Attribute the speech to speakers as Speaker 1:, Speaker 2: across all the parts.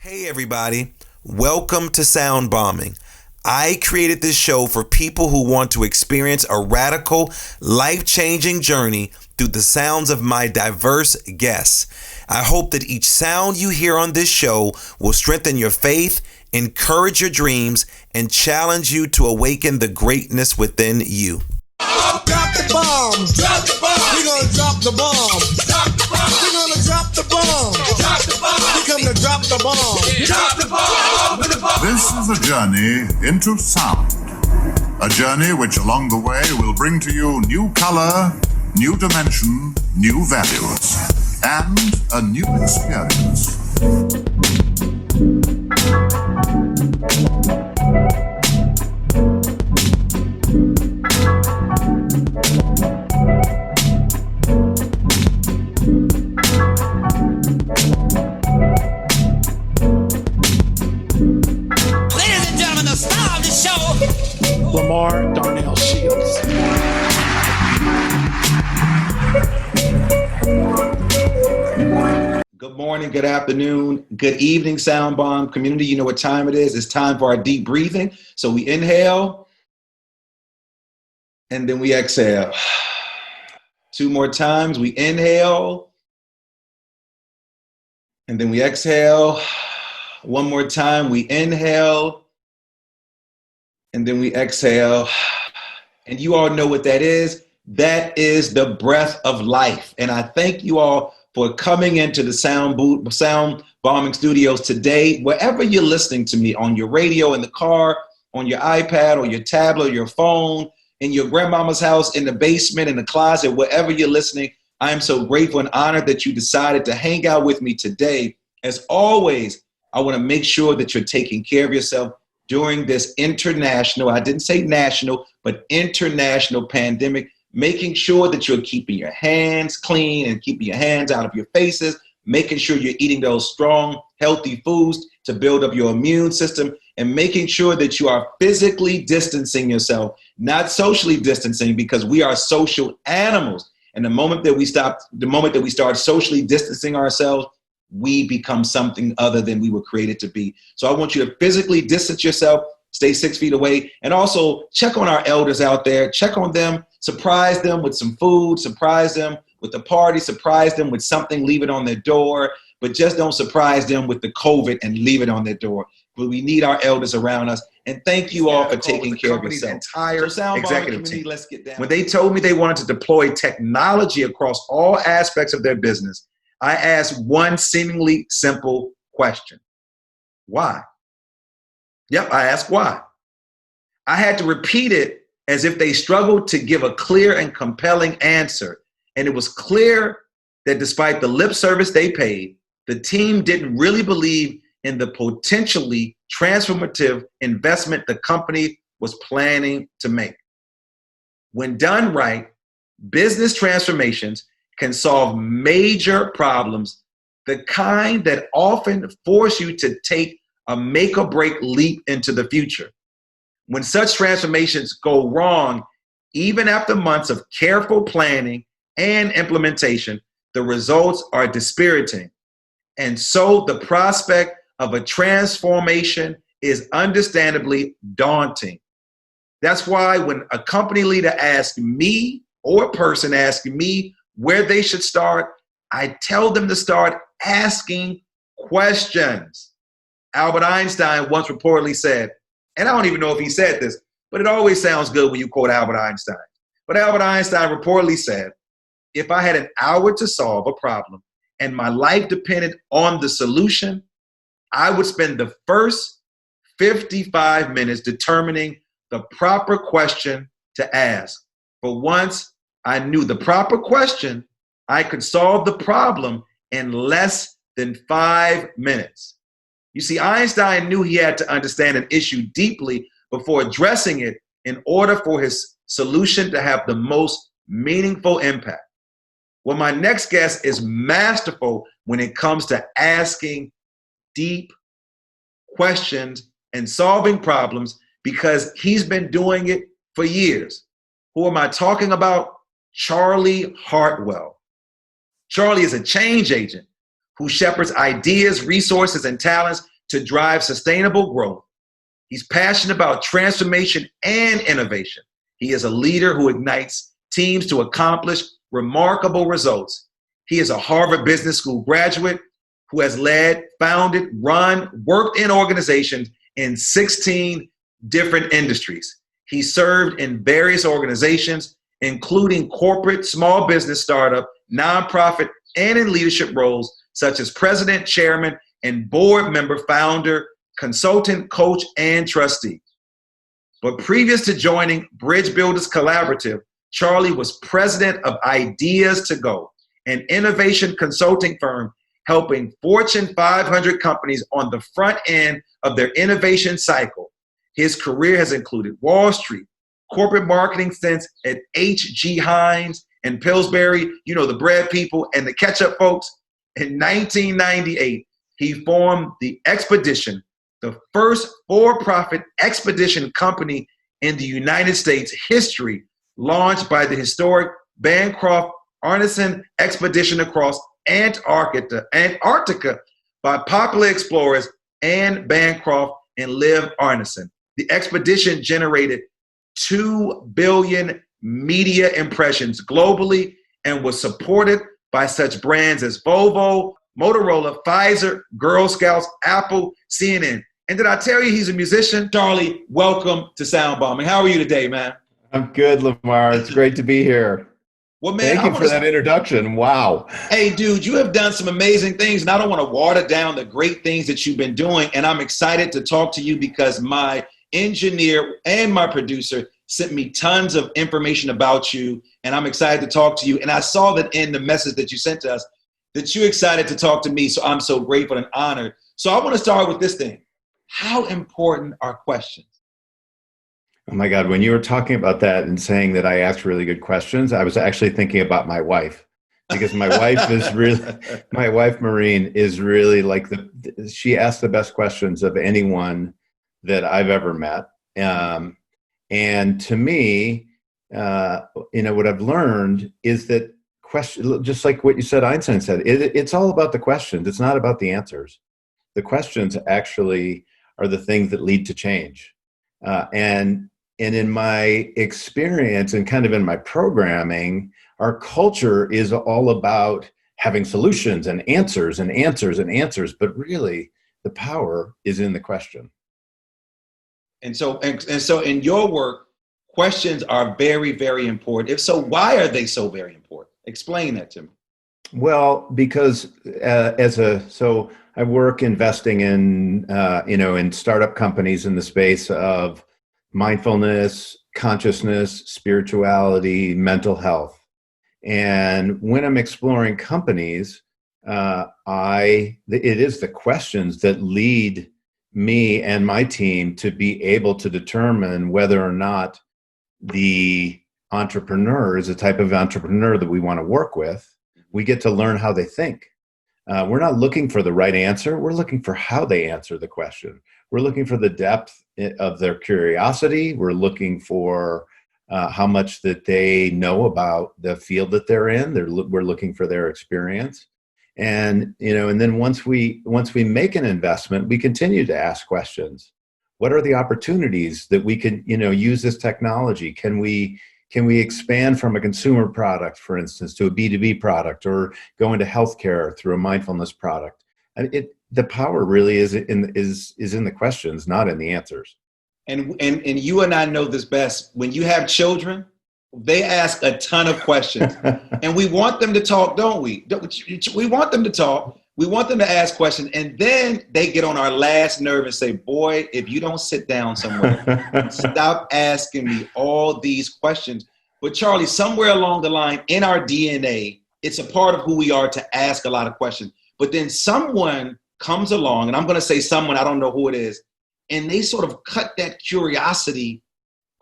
Speaker 1: Hey everybody, welcome to Sound Bombing. I created this show for people who want to experience a radical, life-changing journey through the sounds of my diverse guests. I hope that each sound you hear on this show will strengthen your faith, encourage your dreams, and challenge you to awaken the greatness within you.
Speaker 2: Drop the bombs. Drop the bomb. We're gonna drop the bomb. Drop the bomb. We're gonna drop the bomb. Drop the bomb. We come to drop the bomb. Drop the bomb.
Speaker 3: This is a journey into sound. A journey which along the way will bring to you new color, new dimension, new values, and a new experience.
Speaker 4: Lamar Darnell Shields.
Speaker 1: Good morning, good afternoon, good evening, Sound Bomb community. You know what time it is. It's time for our deep breathing. So we inhale, and then we exhale. Two more times. We inhale, and then we exhale. One more time. We inhale, and then we exhale. And you all know what that is. That is the breath of life. And I thank you all for coming into the Sound Bombing Studios today. Wherever you're listening to me, on your radio, in the car, on your iPad or your tablet or your phone, in your grandmama's house, in the basement, in the closet, wherever you're listening, I am so grateful and honored that you decided to hang out with me today. As always, I want to make sure that you're taking care of yourself during this international, I didn't say national, but international pandemic, making sure that you're keeping your hands clean and keeping your hands out of your faces, making sure you're eating those strong, healthy foods to build up your immune system, and making sure that you are physically distancing yourself, not socially distancing, because we are social animals. And the moment that we start socially distancing ourselves, we become something other than we were created to be. So I want you to physically distance yourself, stay 6 feet away, and also check on our elders out there. Check on them, surprise them with some food, surprise them with a party, surprise them with something, leave it on their door, but just don't surprise them with the COVID and leave it on their door. But we need our elders around us. And thank you all for taking care of yourself. Entire executive team. Let's get down. When they told me they wanted to deploy technology across all aspects of their business, I asked one seemingly simple question. Why? Yep, I asked why. I had to repeat it as if they struggled to give a clear and compelling answer. And it was clear that despite the lip service they paid, the team didn't really believe in the potentially transformative investment the company was planning to make. When done right, business transformations can solve major problems, the kind that often force you to take a make or break leap into the future. When such transformations go wrong, even after months of careful planning and implementation, the results are dispiriting. And so the prospect of a transformation is understandably daunting. That's why when a company leader asks me, or a person asks me where they should start, I tell them to start asking questions. Albert Einstein once reportedly said, and I don't even know if he said this, but it always sounds good when you quote Albert Einstein. But Albert Einstein reportedly said, if I had an hour to solve a problem and my life depended on the solution, I would spend the first 55 minutes determining the proper question to ask. But once I knew the proper question, I could solve the problem in less than 5 minutes. You see, Einstein knew he had to understand an issue deeply before addressing it in order for his solution to have the most meaningful impact. Well, my next guest is masterful when it comes to asking deep questions and solving problems because he's been doing it for years. Who am I talking about? Charlie Hartwell. Charlie is a change agent who shepherds ideas, resources, and talents to drive sustainable growth. He's passionate about transformation and innovation. He is a leader who ignites teams to accomplish remarkable results. He is a Harvard Business School graduate who has led, founded, run, worked in organizations in 16 different industries. He served in various organizations, including corporate, small business, startup, nonprofit, and in leadership roles such as president, chairman, and board member, founder, consultant, coach, and trustee. But previous to joining Bridge Builders Collaborative, Charlie was president of Ideas to Go, an innovation consulting firm helping Fortune 500 companies on the front end of their innovation cycle. His career has included Wall Street, corporate marketing stints at H.G. Heinz and Pillsbury, you know, the bread people and the ketchup folks. In 1998, he formed the Expedition, the first for-profit expedition company in the United States history, launched by the historic Bancroft Arneson expedition across Antarctica by popular explorers Anne Bancroft and Liv Arneson. The expedition generated 2 billion media impressions globally and was supported by such brands as Volvo, Motorola, Pfizer, Girl Scouts, Apple, CNN. And did I tell you he's a musician? Charlie, welcome to Sound Bombing. How are you today, man?
Speaker 5: I'm good, Lamar. It's great to be here.
Speaker 1: Well, man,
Speaker 5: thank you for that introduction. Wow.
Speaker 1: Hey, dude, you have done some amazing things, and I don't want to water down the great things that you've been doing. And I'm excited to talk to you because my engineer and my producer sent me tons of information about you, and I'm excited to talk to you. And I saw that in the message that you sent to us that you're excited to talk to me, so I'm so grateful and honored. So I want to start with this thing. How important are questions?
Speaker 5: Oh my God, when you were talking about that and saying that I asked really good questions, I was actually thinking about my wife, because my wife is really, my wife, Maureen, is really like she asks the best questions of anyone that I've ever met. And to me, what I've learned is that just like what you said, Einstein said, it's all about the questions. It's not about the answers. The questions actually are the things that lead to change. And in my experience and kind of in my programming, our culture is all about having solutions and answers and answers and answers, but really the power is in the question.
Speaker 1: And so in your work, questions are very, very important. If so, why are they so very important? Explain that to me.
Speaker 5: Well, because so I work investing in, in startup companies in the space of mindfulness, consciousness, spirituality, mental health. And when I'm exploring companies, it is the questions that lead me and my team to be able to determine whether or not the entrepreneur is the type of entrepreneur that we want to work with. We get to learn how they think. We're not looking for the right answer. We're looking for how they answer the question. We're looking for the depth of their curiosity. We're looking for how much that they know about the field that they're in. We're looking for their experience. And, and then once we make an investment, we continue to ask questions. What are the opportunities that we can, use this technology? Can we expand from a consumer product, for instance, to a B2B product, or go into healthcare through a mindfulness product? And the power really is in the questions, not in the answers.
Speaker 1: And you and I know this best. When you have children, they ask a ton of questions, and we want them to talk, don't we? We want them to talk. We want them to ask questions, and then they get on our last nerve and say, boy, if you don't sit down somewhere and stop asking me all these questions. But Charlie, somewhere along the line in our DNA, it's a part of who we are to ask a lot of questions. But then someone comes along, and I'm going to say someone, I don't know who it is, and they sort of cut that curiosity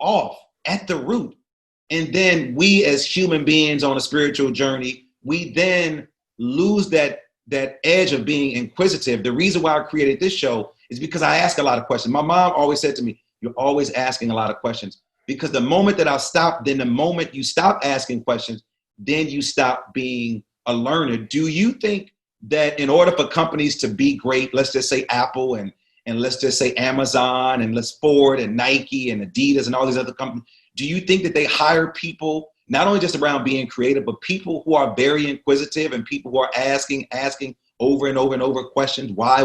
Speaker 1: off at the root. And then we as human beings on a spiritual journey, we then lose that edge of being inquisitive. The reason why I created this show is because I ask a lot of questions. My mom always said to me, you're always asking a lot of questions. Because the moment that I stop, then the moment you stop asking questions, then you stop being a learner. Do you think that in order for companies to be great, let's just say Apple and let's just say Amazon and let's Ford and Nike and Adidas and all these other companies, do you think that they hire people not only just around being creative, but people who are very inquisitive and people who are asking over and over and over questions? Why?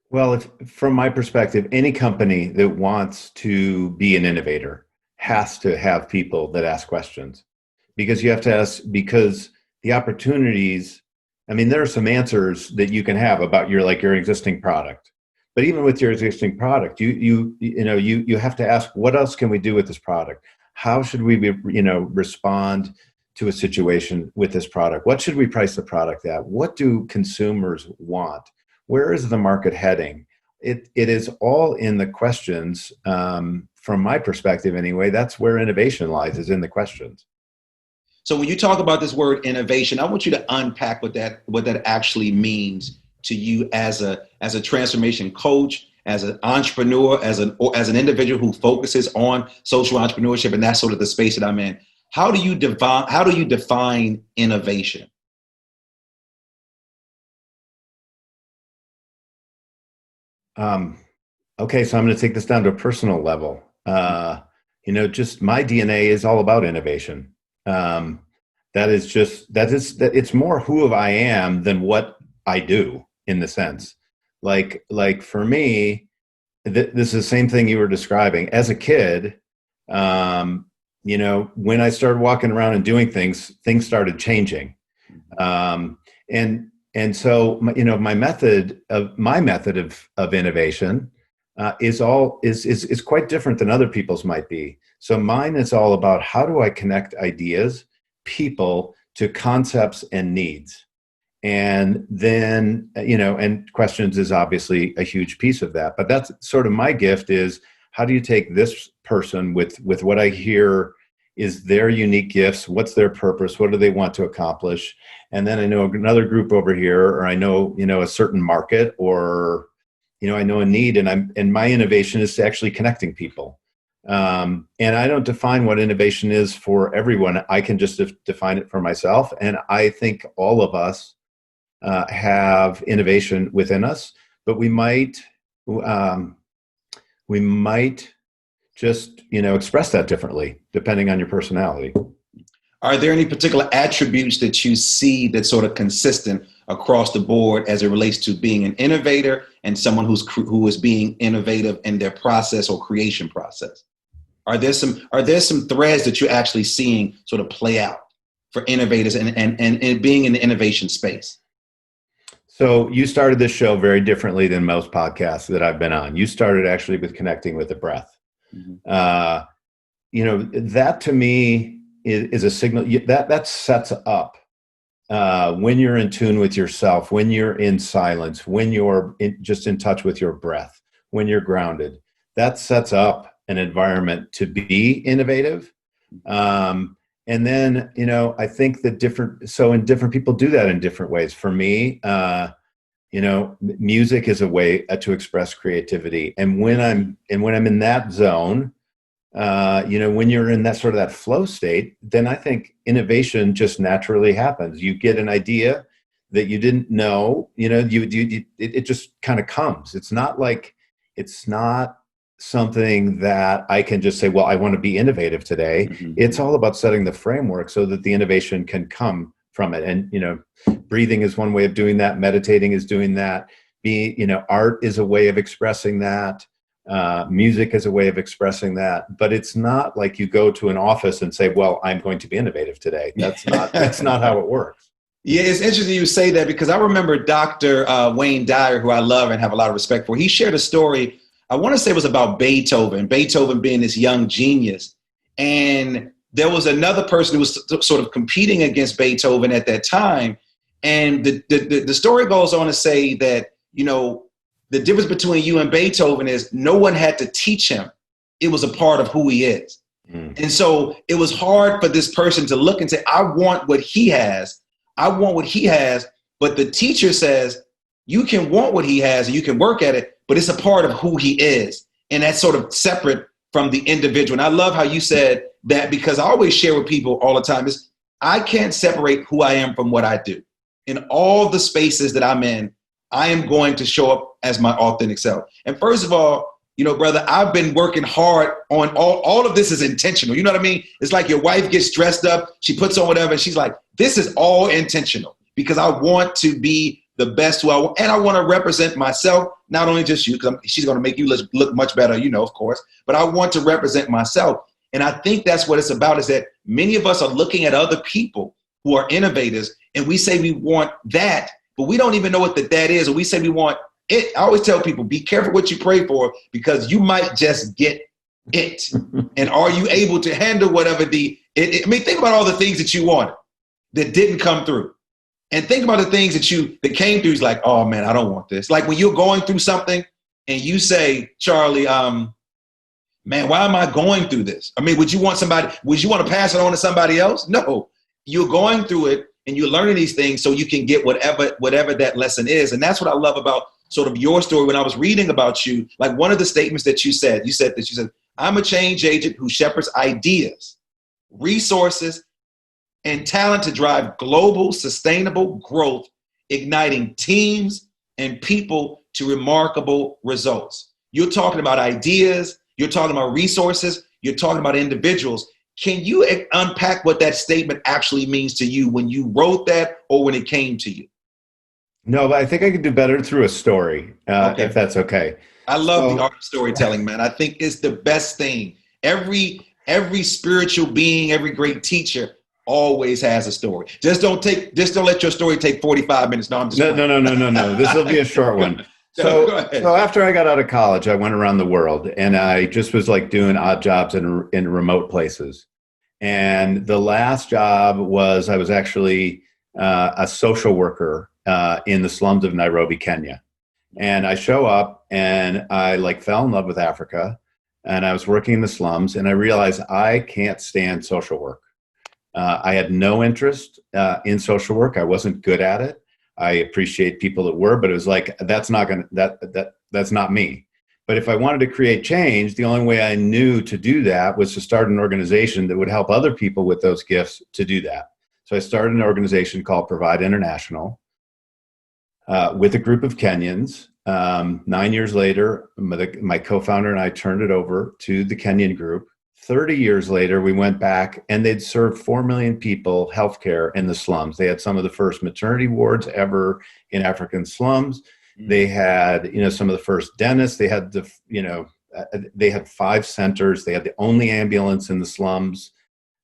Speaker 5: Well, from my perspective, any company that wants to be an innovator has to have people that ask questions, because you have to ask, because the opportunities, I mean, there are some answers that you can have about your existing product, but even with your existing product, you have to ask, what else can we do with this product? How should we respond to a situation with this product? What should we price the product at? What do consumers want? Where is the market heading? It is all in the questions. From my perspective, anyway, that's where innovation lies, is in the questions.
Speaker 1: So when you talk about this word innovation, I want you to unpack what that actually means to you as a transformation coach, as an entrepreneur, as an individual who focuses on social entrepreneurship, and that's sort of the space that I'm in. How do you define innovation?
Speaker 5: Okay, so I'm going to take this down to a personal level. Just my DNA is all about innovation. It's more who I am than what I do, in the sense. Like for me, this is the same thing you were describing. As a kid, when I started walking around and doing things started changing. And so, my method of innovation is quite different than other people's might be. So mine is all about, how do I connect ideas, people, to concepts and needs? And then, and questions is obviously a huge piece of that. But that's sort of my gift, is how do you take this person with what I hear is their unique gifts, what's their purpose, what do they want to accomplish? And then I know another group over here, or I know, a certain market, or, I know a need, and my innovation is actually connecting people. And I don't define what innovation is for everyone. I can just define it for myself. And I think all of us have innovation within us, but we might just, express that differently depending on your personality.
Speaker 1: Are there any particular attributes that you see that's sort of consistent across the board as it relates to being an innovator and someone who is being innovative in their process or creation process? Are there some threads that you're actually seeing sort of play out for innovators and being in the innovation space?
Speaker 5: So you started this show very differently than most podcasts that I've been on. You started actually with connecting with the breath. Mm-hmm. That to me is a signal that sets up when you're in tune with yourself, when you're in silence, when you're just in touch with your breath, when you're grounded. That sets up an environment to be innovative. And then, I think that different people do that in different ways. For me, music is a way to express creativity. And when I'm in that zone, when you're in that sort of that flow state, then I think innovation just naturally happens. You get an idea that you didn't know, it just kind of comes. It's not something that I can just say, well, I want to be innovative today. Mm-hmm. It's all about setting the framework so that the innovation can come from it. And, breathing is one way of doing that. Meditating is doing that. Art is a way of expressing that. Music is a way of expressing that. But it's not like you go to an office and say, well, I'm going to be innovative today. That's not how it works.
Speaker 1: Yeah, it's interesting you say that, because I remember Dr. Wayne Dyer, who I love and have a lot of respect for. He shared a story, I want to say it was about Beethoven being this young genius. And there was another person who was sort of competing against Beethoven at that time. And the story goes on to say that, the difference between you and Beethoven is no one had to teach him. It was a part of who he is. Mm. And so it was hard for this person to look and say, I want what he has. But the teacher says, you can want what he has and you can work at it, but it's a part of who he is. And that's sort of separate from the individual. And I love how you said that, because I always share with people all the time is I can't separate who I am from what I do. in all the spaces that I'm in, I am going to show up as my authentic self. And first of all, you know, brother, I've been working hard on all of this is intentional. You know what I mean? It's like your wife gets dressed up, she puts on whatever, and she's like, this is all intentional because I want to be the best who I want. And I want to represent myself, not only just you, because she's going to make you look much better, you know, of course, but I want to represent myself. And I think that's what it's about, is that many of us are looking at other people who are innovators and we say we want that, but we don't even know what that is. Or we say we want it. I always tell people, be careful what you pray for because you might just get it. And are you able to handle whatever I mean, think about all the things that you wanted that didn't come through. And think about the things that came through. Is like, oh man, I don't want this. Like when you're going through something and you say, Charlie, man, why am I going through this? I mean, would you want to pass it on to somebody else? No, you're going through it and you're learning these things so you can get whatever that lesson is. And that's what I love about sort of your story. When I was reading about you, like one of the statements that you said, I'm a change agent who shepherds ideas, resources, and talent to drive global sustainable growth, igniting teams and people to remarkable results. You're talking about ideas, you're talking about resources, you're talking about individuals. Can you unpack what that statement actually means to you when you wrote that or when it came to you?
Speaker 5: No, but I think I could do better through a story, if that's okay.
Speaker 1: I love the art of storytelling, man. I think it's the best thing. Every spiritual being, every great teacher always has a story. Just don't let your story take 45 minutes. No, I'm just
Speaker 5: No. This will be a short one. So after I got out of college, I went around the world and I just was like doing odd jobs in remote places. And the last job was I was actually a social worker in the slums of Nairobi, Kenya. And I show up and I like fell in love with Africa and I was working in the slums and I realized I can't stand social work. I had no interest in social work. I wasn't good at it. I appreciate people that were, but it was like, that's not me. But if I wanted to create change, the only way I knew to do that was to start an organization that would help other people with those gifts to do that. So I started an organization called Provide International with a group of Kenyans. 9 years later, my co-founder and I turned it over to the Kenyan group. 30 years later, we went back and they'd served 4 million people healthcare in the slums. They had some of the first maternity wards ever in African slums. They had, some of the first dentists. They had they had 5 centers. They had the only ambulance in the slums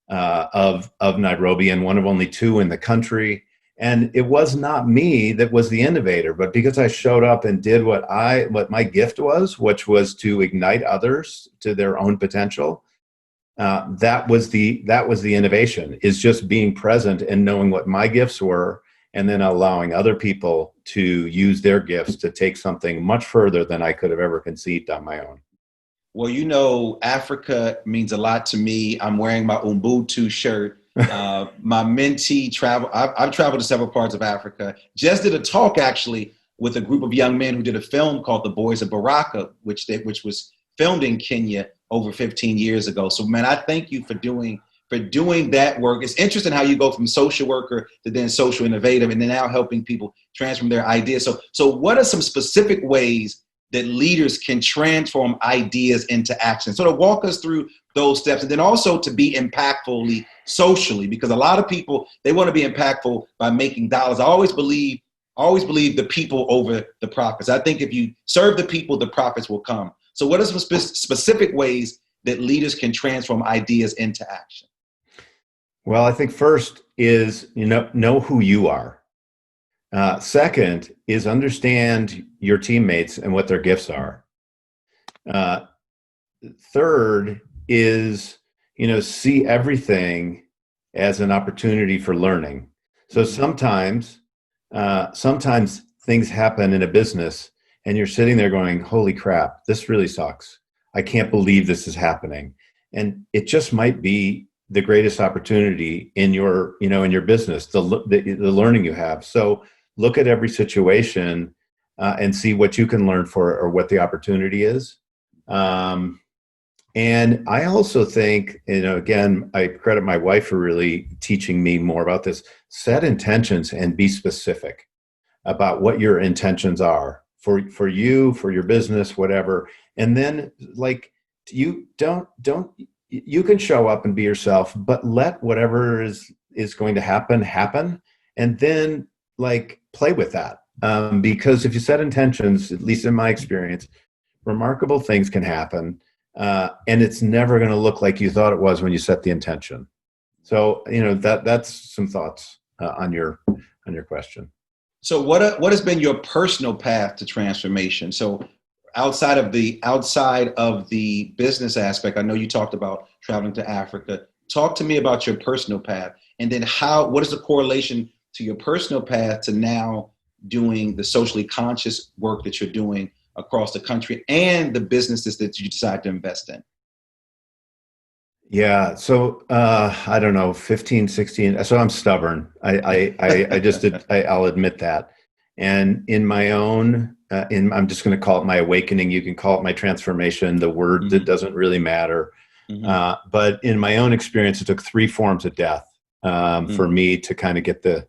Speaker 5: of Nairobi and one of only 2 in the country. And it was not me that was the innovator, but because I showed up and did what my gift was, which was to ignite others to their own potential. That was the innovation, is just being present and knowing what my gifts were and then allowing other people to use their gifts to take something much further than I could have ever conceived on my own.
Speaker 1: Well, Africa means a lot to me. I'm wearing my Ubuntu shirt. My mentee I've traveled to several parts of Africa. Just did a talk actually with a group of young men who did a film called The Boys of Baraka, which was filmed in Kenya over 15 years ago. So man, I thank you for doing that work. It's interesting how you go from social worker to then social innovative and then now helping people transform their ideas. So what are some specific ways that leaders can transform ideas into action? Sort of walk us through those steps, and then also to be impactfully socially, because a lot of people, they want to be impactful by making dollars. I always believe the people over the profits. I think if you serve the people, the profits will come. So what are some specific ways that leaders can transform ideas into action?
Speaker 5: Well, I think first is, know who you are. Second is understand your teammates and what their gifts are. Third is, see everything as an opportunity for learning. So sometimes things happen in a business and you're sitting there going, holy crap, this really sucks. I can't believe this is happening. And it just might be the greatest opportunity in your business, the learning you have. So look at every situation and see what you can learn for or what the opportunity is. And I also think, again, I credit my wife for really teaching me more about this. Set intentions and be specific about what your intentions are for you, for your business, whatever. And then like you you can show up and be yourself, but let whatever is going to happen. And then like play with that. Because if you set intentions, at least in my experience, remarkable things can happen. And it's never going to look like you thought it was when you set the intention. So, that's some thoughts on your question.
Speaker 1: So what has been your personal path to transformation? So outside of the business aspect, I know you talked about traveling to Africa. Talk to me about your personal path, and then what is the correlation to your personal path to now doing the socially conscious work that you're doing across the country and the businesses that you decide to invest in?
Speaker 5: Yeah. So, I don't know, 15, 16. So I'm stubborn. I'll admit that. And in my own, I'm just going to call it my awakening. You can call it my transformation. The word that doesn't really matter. Mm-hmm. But in my own experience, it took 3 forms of death for me to kind of get the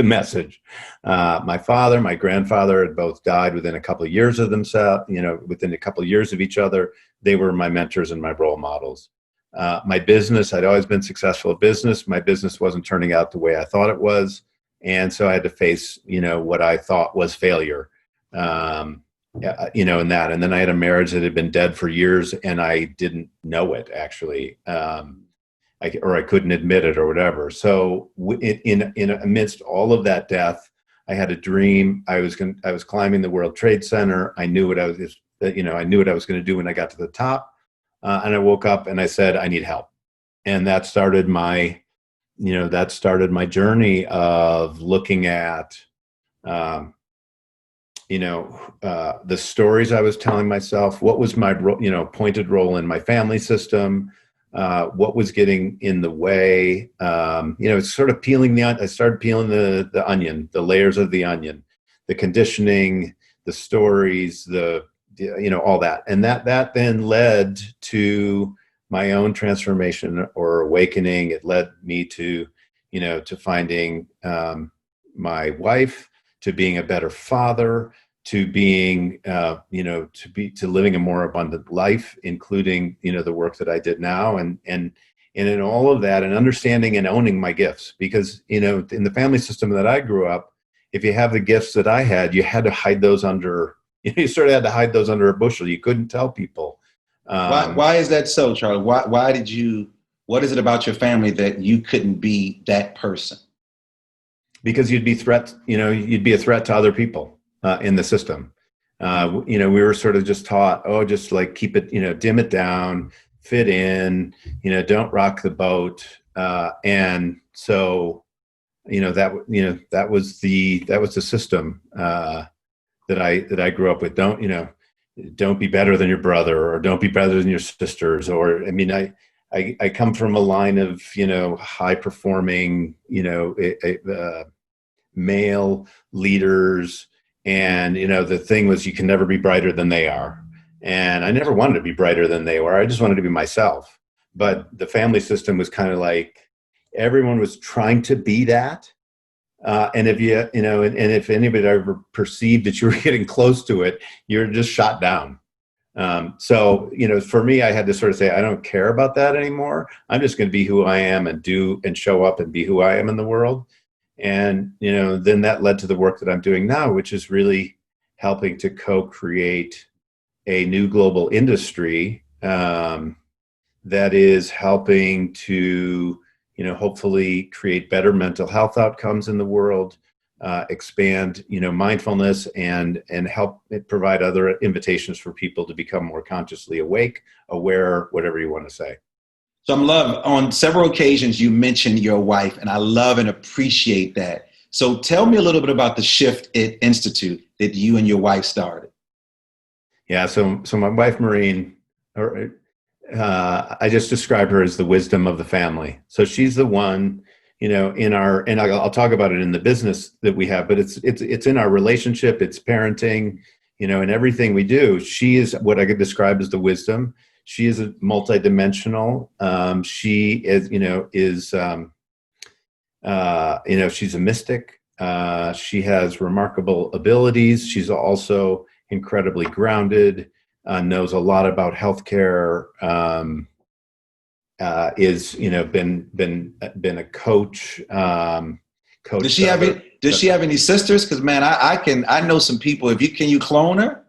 Speaker 5: message. My father, my grandfather had both died within a couple of years of themselves, within a couple of years of each other. They were my mentors and my role models. My business, I'd always been successful at business. My business wasn't turning out the way I thought it was. And so I had to face, what I thought was failure, in that. And then I had a marriage that had been dead for years and I didn't know it actually. I couldn't admit it or whatever. So in amidst all of that death, I had a dream. I was climbing the World Trade Center. I knew what I was going to do when I got to the top. And I woke up and I said, I need help. And that started my journey of looking at, the stories I was telling myself, what was my, pointed role in my family system, what was getting in the way, it's sort of I started peeling the onion, the layers of the onion, the conditioning, the stories, all that. And that then led to my own transformation or awakening. It led me to finding my wife, to being a better father, to being, to living a more abundant life, including, the work that I did now. And in all of that, and understanding and owning my gifts, because, in the family system that I grew up, if you have the gifts that I had, you had to hide those under, you sort of had to hide those under a bushel. You couldn't tell people.
Speaker 1: Why is that so, Charlie? What is it about your family that you couldn't be that person?
Speaker 5: Because you'd be a threat to other people in the system. We were sort of just taught, just like keep it, dim it down, fit in, don't rock the boat. And so, that was the system that I grew up with. Don't be better than your brother, or don't be better than your sisters. Or, I come from a line of, high performing, male leaders. And, the thing was, you can never be brighter than they are. And I never wanted to be brighter than they were. I just wanted to be myself. But the family system was kind of like, everyone was trying to be that. And if if anybody ever perceived that you were getting close to it, you're just shot down. So, for me, I had to sort of say, I don't care about that anymore. I'm just going to be who I am and do and show up and be who I am in the world. And, then that led to the work that I'm doing now, which is really helping to co-create a new global industry that is helping to, hopefully create better mental health outcomes in the world, expand, mindfulness, and help provide other invitations for people to become more consciously awake, aware, whatever you want to say.
Speaker 1: So on several occasions, you mentioned your wife, and I love and appreciate that. So tell me a little bit about the Shift It Institute that you and your wife started.
Speaker 5: Yeah. So my wife, Maureen, I just describe her as the wisdom of the family. So she's the one, and I'll talk about it in the business that we have, but it's in our relationship, it's parenting, in everything we do. She is what I could describe as the wisdom. she is a multidimensional. She is, she's a mystic. She has remarkable abilities. She's also incredibly grounded, knows a lot about healthcare, is, been a coach.
Speaker 1: Does she have any sisters? Because man, I know some people. Can you clone her?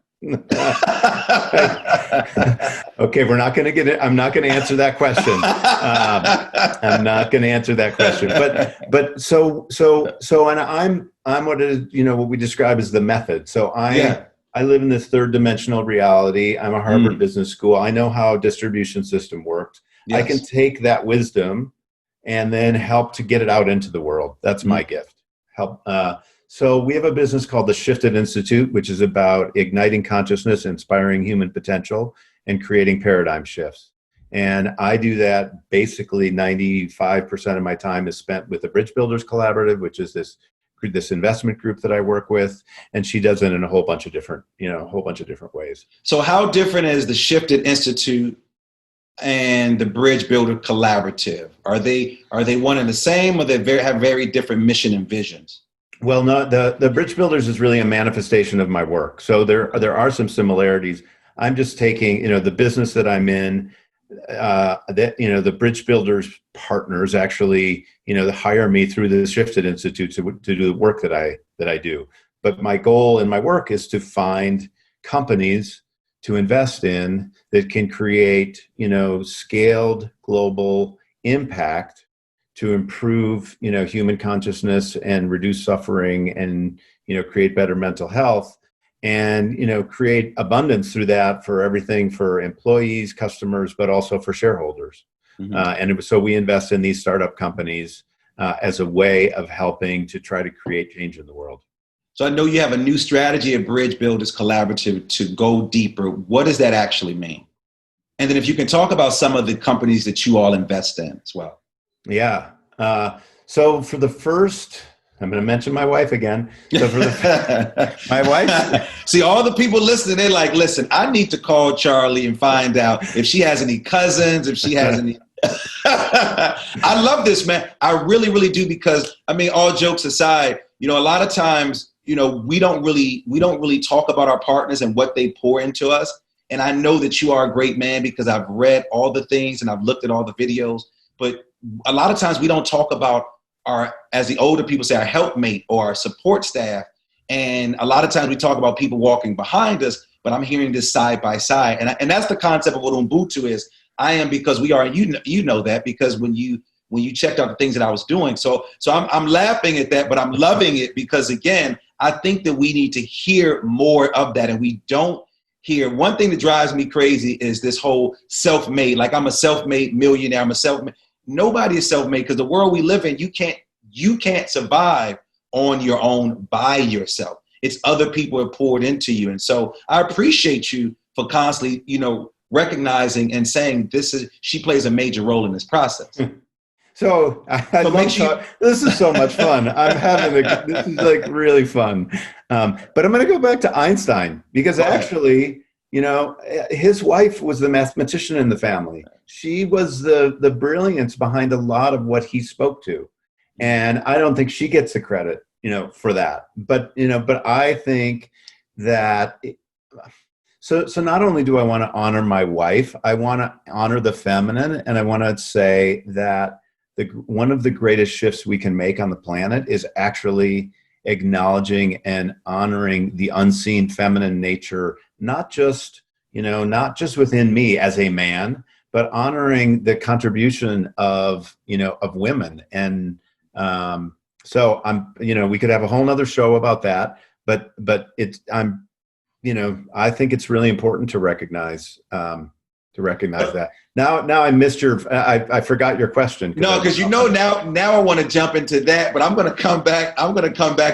Speaker 5: Okay, we're not going to get it. I'm not going to answer that question. I'm not going to answer that question. But and I'm what is, what we describe as the method. So I live in this third dimensional reality. I'm a Harvard Business School. I know how a distribution system works. Yes. I can take that wisdom and then help to get it out into the world. That's my gift. Help. So we have a business called the Shifted Institute, which is about igniting consciousness, inspiring human potential, and creating paradigm shifts. And I do that basically 95% of my time is spent with the Bridge Builders Collaborative, which is this investment group that I work with. And she does it in a whole bunch of different ways.
Speaker 1: So how different is the Shifted Institute and the Bridge Builder Collaborative? Are they one and the same, or they have very different mission and visions?
Speaker 5: Well, no, the Bridge Builders is really a manifestation of my work. So there are some similarities. I'm just taking, the business that I'm in, the Bridge Builders partners actually, they hire me through the Shifted Institute to do the work that I do. But my goal in my work is to find companies to invest in that can create, scaled global impact to improve, human consciousness and reduce suffering and, create better mental health and, create abundance through that for everything for employees, customers, but also for shareholders. Mm-hmm. So we invest in these startup companies as a way of helping to try to create change in the world.
Speaker 1: So I know you have a new strategy at Bridge Builders Collaborative to go deeper. What does that actually mean? And then if you can talk about some of the companies that you all invest in as well.
Speaker 5: Yeah. So for the first, I'm going to mention my wife again. So for my wife.
Speaker 1: See, all the people listening, they're like, listen, I need to call Charlie and find out if she has any cousins, if she has any. I love this, man. I really, really do, because all jokes aside, a lot of times, we don't really talk about our partners and what they pour into us. And I know that you are a great man because I've read all the things and I've looked at all the videos, but a lot of times we don't talk about our, as the older people say, our helpmate or our support staff. And a lot of times we talk about people walking behind us, but I'm hearing this side by side. And that's the concept of what Ubuntu is. I am because we are, you know that, because when you checked out the things that I was doing. So I'm laughing at that, but I'm loving it because, again, I think that we need to hear more of that. And we don't hear. One thing that drives me crazy is this whole self-made, like I'm a self-made millionaire. I'm a self-made. Nobody is self-made, because the world we live in, you can't survive on your own by yourself. It's other people have poured into you. And so I appreciate you for constantly, recognizing and saying she plays a major role in this process.
Speaker 5: So this is so much fun. This is like really fun. But I'm going to go back to Einstein, because actually, his wife was the mathematician in the family. She was the brilliance behind a lot of what he spoke to. And I don't think she gets the credit, for that. But I think that, so not only do I want to honor my wife, I want to honor the feminine. And I want to say that one of the greatest shifts we can make on the planet is actually acknowledging and honoring the unseen feminine nature, not just within me as a man, but honoring the contribution of women. And so we could have a whole nother show about that, but I think it's really important to recognize that. Now I missed I forgot your question.
Speaker 1: No, because now I want to jump into that, but I'm going to come back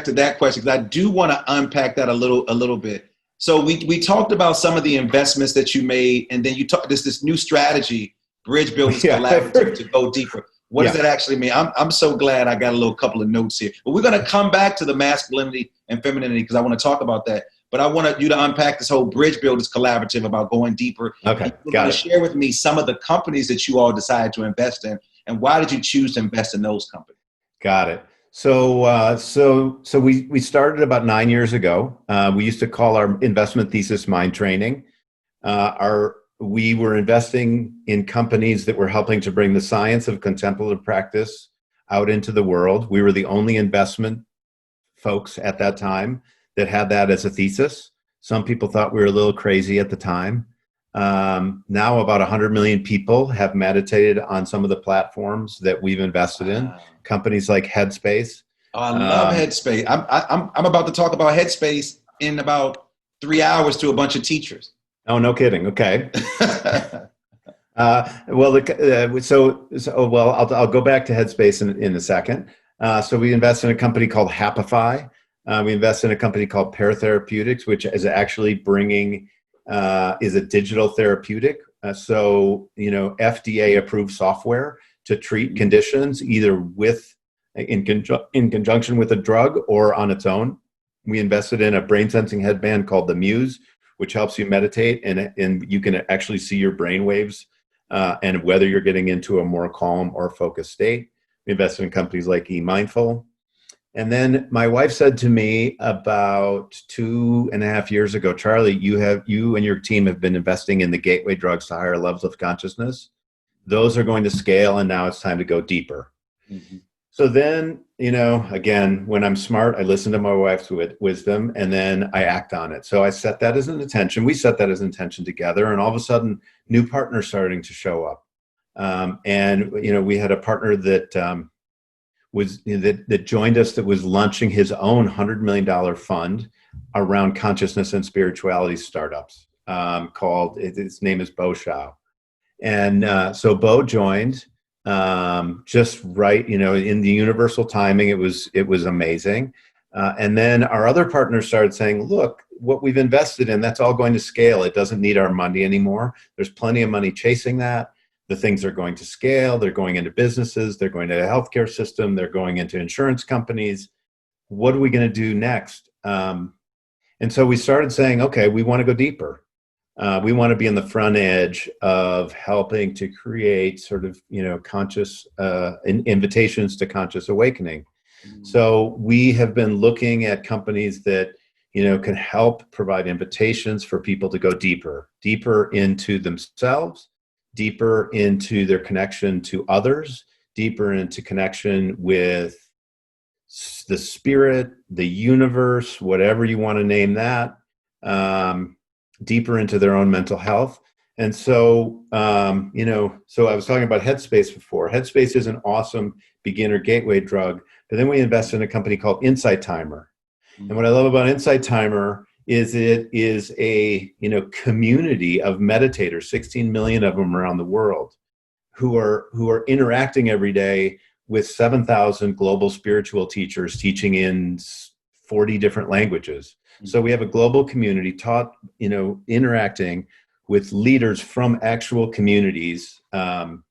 Speaker 1: to that question, because I do want to unpack that a little bit. So we talked about some of the investments that you made, and then you talked this new strategy, Bridge Builders Collaborative, to go deeper. What does that actually mean? I'm so glad I got a couple of notes here. But we're going to come back to the masculinity and femininity, because I want to talk about that. but I want you to unpack this whole Bridge Builders Collaborative about going deeper.
Speaker 5: Okay,
Speaker 1: You're
Speaker 5: got
Speaker 1: going
Speaker 5: it.
Speaker 1: to share with me some of the companies that you all decided to invest in, and why did you choose to invest in those companies?
Speaker 5: Got it. So, we started about 9 years ago. We used to call our investment thesis mind training. We were investing in companies that were helping to bring the science of contemplative practice out into the world. We were the only investment folks at that time that had that as a thesis. Some people thought we were a little crazy at the time. Now about 100 million people have meditated on some of the platforms that we've invested in. Companies like Headspace.
Speaker 1: Oh, I love Headspace. I'm about to talk about Headspace in about 3 hours to a bunch of teachers.
Speaker 5: Oh, no kidding. Okay. I'll go back to Headspace in a second. So we invest in a company called Happify. We invest in a company called Paratherapeutics, which is actually is a digital therapeutic. FDA approved software to treat conditions either in conjunction with a drug or on its own. We invested in a brain sensing headband called the Muse, which helps you meditate, and you can actually see your brain waves and whether you're getting into a more calm or focused state. We invested in companies like eMindful. And then my wife said to me about 2.5 years ago, Charlie, you and your team have been investing in the gateway drugs to higher levels of consciousness. Those are going to scale, and now it's time to go deeper. Mm-hmm. So then, again, when I'm smart, I listen to my wife's wisdom, and then I act on it. So I set that as an intention. We set that as an intention together, and all of a sudden, new partners starting to show up. We had a partner that that joined us that was launching his own $100 million fund around consciousness and spirituality startups. His name is Bo Shao, and so Bo joined. Just right, in the universal timing, it was amazing. And then our other partners started saying, look, what we've invested in, that's all going to scale. It doesn't need our money anymore. There's plenty of money chasing that. The things are going to scale. They're going into businesses. They're going to the healthcare system. They're going into insurance companies. What are we going to do next? And so we started saying, okay, we want to go deeper. We want to be on the front edge of helping to create sort of, conscious invitations to conscious awakening. Mm-hmm. So we have been looking at companies that, can help provide invitations for people to go deeper into themselves, deeper into their connection to others, deeper into connection with the spirit, the universe, whatever you want to name that. Deeper into their own mental health. And so, so I was talking about Headspace before. Headspace is an awesome beginner gateway drug, but then we invested in a company called Insight Timer. Mm-hmm. And what I love about Insight Timer is it is a, community of meditators, 16 million of them around the world, who are interacting every day with 7,000 global spiritual teachers teaching in 40 different languages. So we have a global community interacting with leaders from actual communities that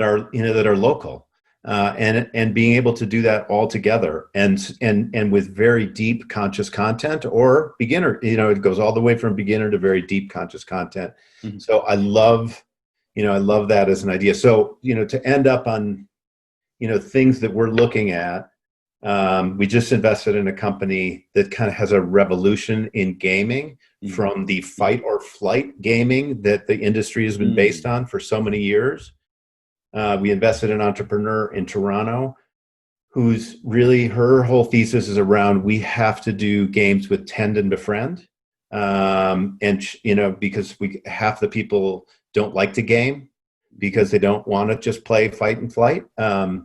Speaker 5: are local, and being able to do that all together and with very deep conscious content or beginner. It goes all the way from beginner to very deep conscious content. Mm-hmm. So I love that as an idea. So to end up on things that we're looking at. We just invested in a company that kind of has a revolution in gaming, mm-hmm. from the fight or flight gaming that the industry has been based on for so many years. We invested in an entrepreneur in Toronto who's really, her whole thesis is around, we have to do games with tend and befriend. Because half the people don't like to game, because they don't want to just play fight and flight.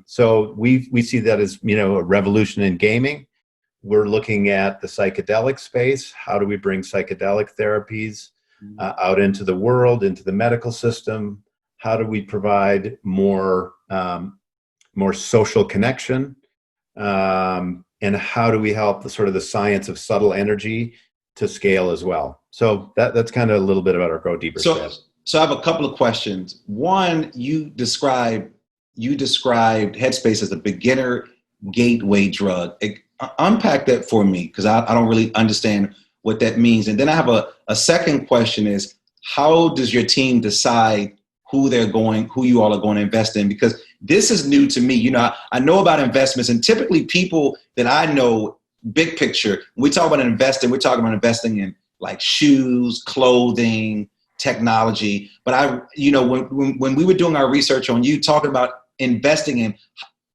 Speaker 5: So we see that as, a revolution in gaming. We're looking at the psychedelic space. How do we bring psychedelic therapies out into the world, into the medical system? How do we provide more social connection? And how do we help the science of subtle energy to scale as well? So that's kind of a little bit about our Go Deeper strategy.
Speaker 1: So I have a couple of questions. One, you described Headspace as a beginner gateway drug. Unpack that for me, because I don't really understand what that means. And then I have a second question is, how does your team decide who you all are going to invest in? Because this is new to me. You know, I know about investments, and typically people that I know, big picture, when we talk about investing, we're talking about investing in like shoes, clothing, technology. But when we were doing our research on you, talking about investing in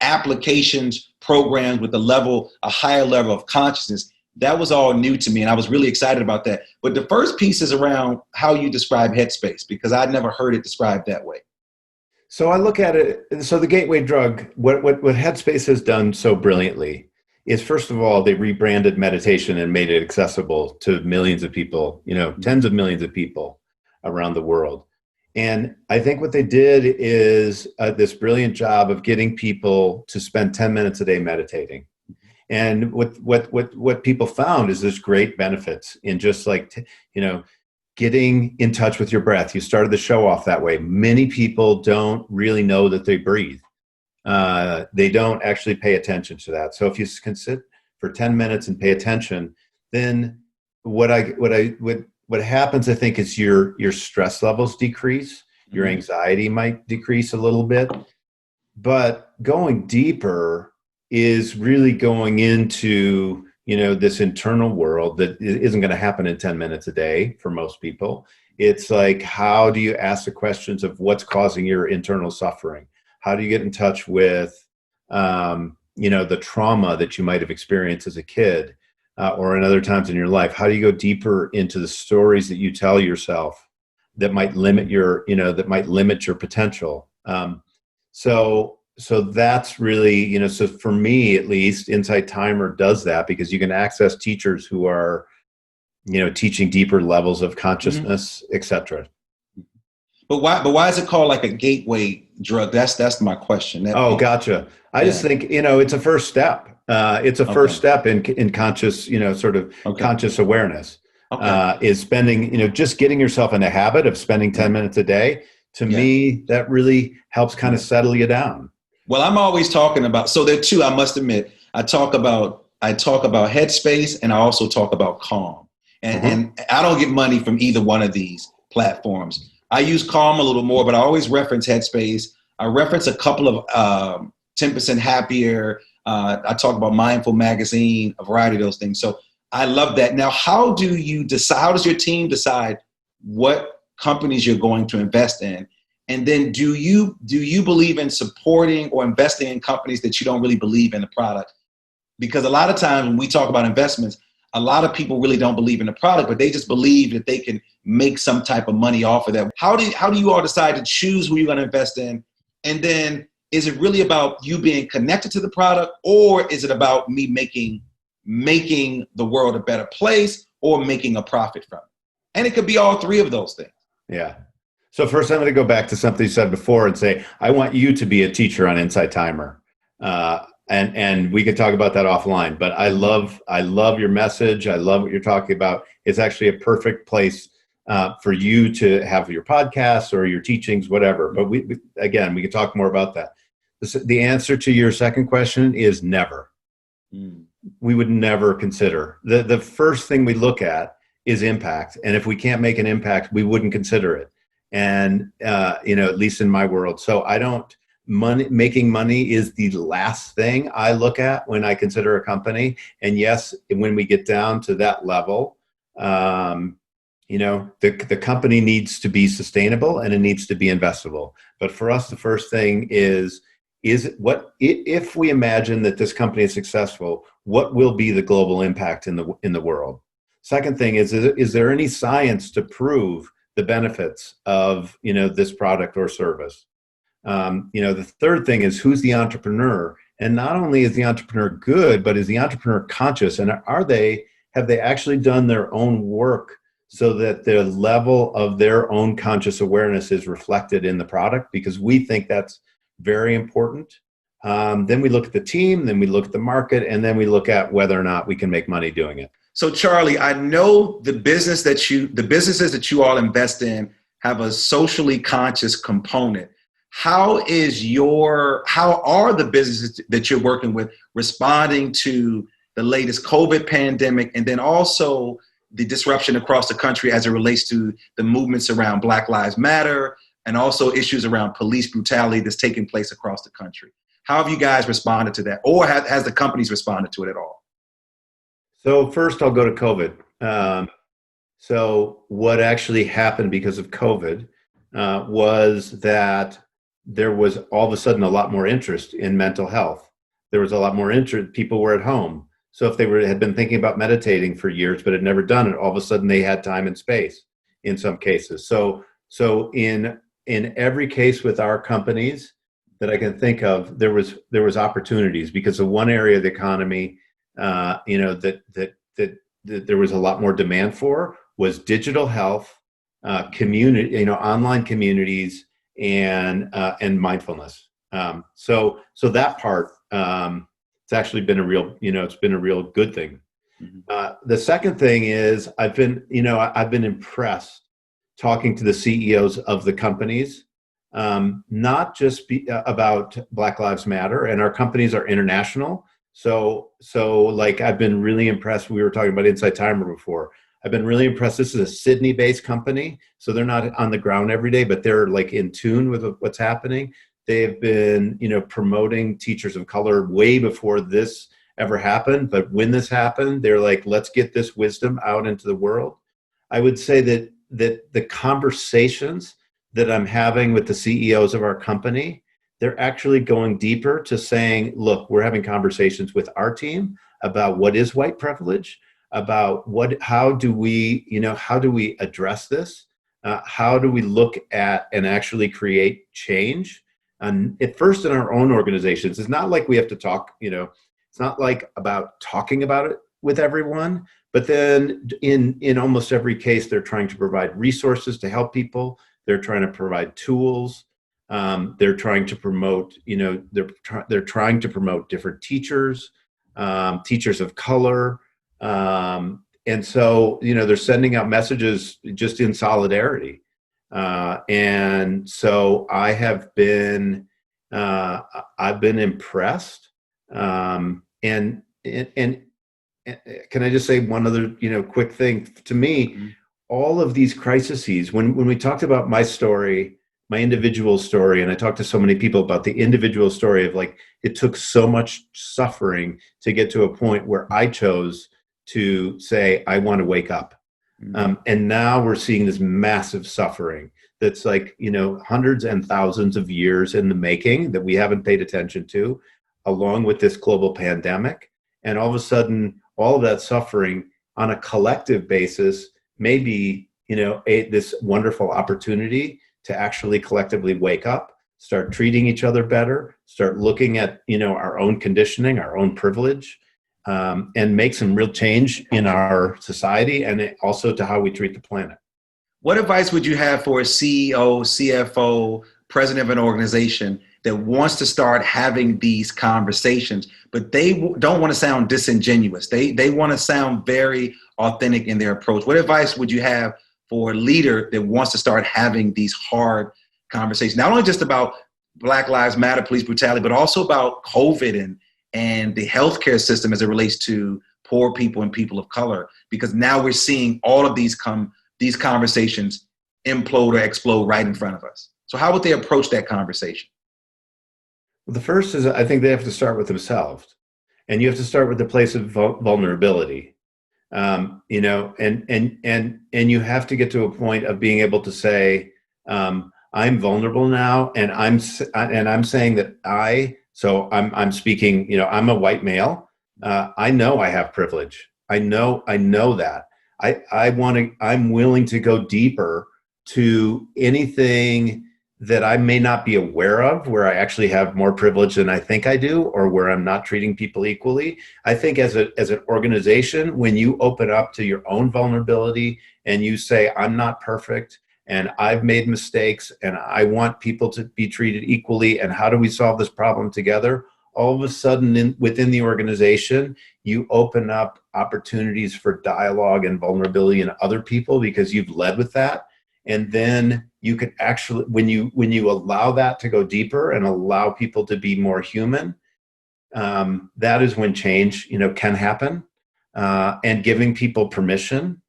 Speaker 1: applications, programs with a higher level of consciousness, that was all new to me, and I was really excited about that. But the first piece is around how you describe Headspace, because I'd never heard it described that way.
Speaker 5: So I look at it, so the gateway drug, what Headspace has done so brilliantly is, first of all, they rebranded meditation and made it accessible to millions of people, tens of millions of people around the world. And I think what they did is this brilliant job of getting people to spend 10 minutes a day meditating. And what people found is there's great benefits in just like, getting in touch with your breath. You started the show off that way. Many people don't really know that they breathe. They don't actually pay attention to that. So if you can sit for 10 minutes and pay attention, then what happens, I think, is your stress levels decrease. Your anxiety might decrease a little bit. But going deeper is really going into, this internal world that isn't going to happen in 10 minutes a day for most people. It's like, how do you ask the questions of what's causing your internal suffering? How do you get in touch with, the trauma that you might have experienced as a kid or in other times in your life? How do you go deeper into the stories that you tell yourself that might limit your potential? So that's really, so for me, at least, Insight Timer does that, because you can access teachers who are, teaching deeper levels of consciousness, et cetera.
Speaker 1: But why is it called like a gateway drug? That's my question.
Speaker 5: Gotcha. I just think, it's a first step. It's a first step in conscious, conscious awareness. Is spending, just getting yourself in a habit of spending 10 minutes a day. To me, that really helps kind of settle you down.
Speaker 1: Well, I'm always talking about, so there are two, I must admit. I talk about Headspace, and I also talk about Calm. And I don't get money from either one of these platforms. I use Calm a little more, but I always reference Headspace. I reference a couple of 10% Happier. I talk about Mindful Magazine, a variety of those things. So I love that. Now, how does your team decide what companies you're going to invest in? And then do you believe in supporting or investing in companies that you don't really believe in the product? Because a lot of times when we talk about investments, a lot of people really don't believe in the product, but they just believe that they can make some type of money off of that. How do you all decide to choose who you're going to invest in? And then is it really about you being connected to the product, or is it about me making the world a better place or making a profit from it? And it could be all three of those things.
Speaker 5: Yeah. So first, I'm going to go back to something you said before and say, I want you to be a teacher on Insight Timer. And we could talk about that offline, but I love your message. I love what you're talking about. It's actually a perfect place for you to have your podcasts or your teachings, whatever. But we can talk more about that. The answer to your second question is never. We would never consider. The first thing we look at is impact. And if we can't make an impact, we wouldn't consider it. And, at least in my world. So making money is the last thing I look at when I consider a company. And yes, when we get down to that level, the company needs to be sustainable and it needs to be investable. But for us, the first thing is what, if we imagine that this company is successful, what will be the global impact in the world? Second thing is there any science to prove the benefits of, this product or service? The third thing is, who's the entrepreneur? And not only is the entrepreneur good, but is the entrepreneur conscious? And have they actually done their own work so that the level of their own conscious awareness is reflected in the product? Because we think that's very important. Then we look at the team, then we look at the market, and then we look at whether or not we can make money doing it.
Speaker 1: So Charlie, I know the businesses that you all invest in have a socially conscious component. How are the businesses that you're working with responding to the latest COVID pandemic, and then also the disruption across the country as it relates to the movements around Black Lives Matter and also issues around police brutality that's taking place across the country. How have you guys responded to that? Or has the companies responded to it at all?
Speaker 5: So first I'll go to COVID. So what actually happened because of COVID was that there was all of a sudden a lot more interest in mental health. There was a lot more interest. People were at home. So if they had been thinking about meditating for years but had never done it, all of a sudden they had time and space in some cases. So in every case with our companies that I can think of, there was opportunities because of one area of the economy, that there was a lot more demand for was digital health, community, online communities, and mindfulness. So that part, it's actually been a real, it's been a real good thing. Mm-hmm. The second thing is I've been impressed talking to the CEOs of the companies, not just about Black Lives Matter, and our companies are international. So like I've been really impressed. We were talking about Inside Timer before. I've been really impressed. This is a Sydney-based company, so they're not on the ground every day, but they're like in tune with what's happening. They've been, promoting teachers of color way before this ever happened. But when this happened, they're like, let's get this wisdom out into the world. I would say that the conversations that I'm having with the CEOs of our company, they're actually going deeper to saying, look, we're having conversations with our team about what is white privilege, about how do we address this? How do we look at and actually create change? And at first in our own organizations, it's not like we have to talk, it's not like about talking about it with everyone, but then in almost every case, they're trying to provide resources to help people. They're trying to provide tools. They're trying to promote, they're trying to promote different teachers, teachers of color. And so, they're sending out messages just in solidarity. And so I've been impressed. And can I just say one other, quick thing to me, mm-hmm. All of these crises, when we talked about my story, my individual story, and I talked to so many people about the individual story of like, it took so much suffering to get to a point where I chose to say, I want to wake up. Mm-hmm. And now we're seeing this massive suffering that's like, hundreds and thousands of years in the making that we haven't paid attention to, along with this global pandemic. And all of a sudden, all of that suffering on a collective basis may be, this wonderful opportunity to actually collectively wake up, start treating each other better, start looking at, our own conditioning, our own privilege, and make some real change in our society and also to how we treat the planet.
Speaker 1: What advice would you have for a CEO, CFO, president of an organization that wants to start having these conversations, but they don't want to sound disingenuous? They want to sound very authentic in their approach. What advice would you have for a leader that wants to start having these hard conversations, not only just about Black Lives Matter, police brutality, but also about COVID and the healthcare system as it relates to poor people and people of color? Because now we're seeing all of these conversations implode or explode right in front of us. So how would they approach that conversation?
Speaker 5: Well, the first is I think they have to start with themselves, and you have to start with the place of vulnerability. And you have to get to a point of being able to say, I'm vulnerable now, and I'm saying that I'm speaking. I'm a white male. I know I have privilege. I know that. I'm willing to go deeper to anything that I may not be aware of, where I actually have more privilege than I think I do, or where I'm not treating people equally. I think as an organization, when you open up to your own vulnerability and you say, I'm not perfect and I've made mistakes and I want people to be treated equally, and how do we solve this problem together? All of a sudden within the organization, you open up opportunities for dialogue and vulnerability in other people because you've led with that. And then you can actually, when you allow that to go deeper and allow people to be more human, that is when change, can happen. And giving people permission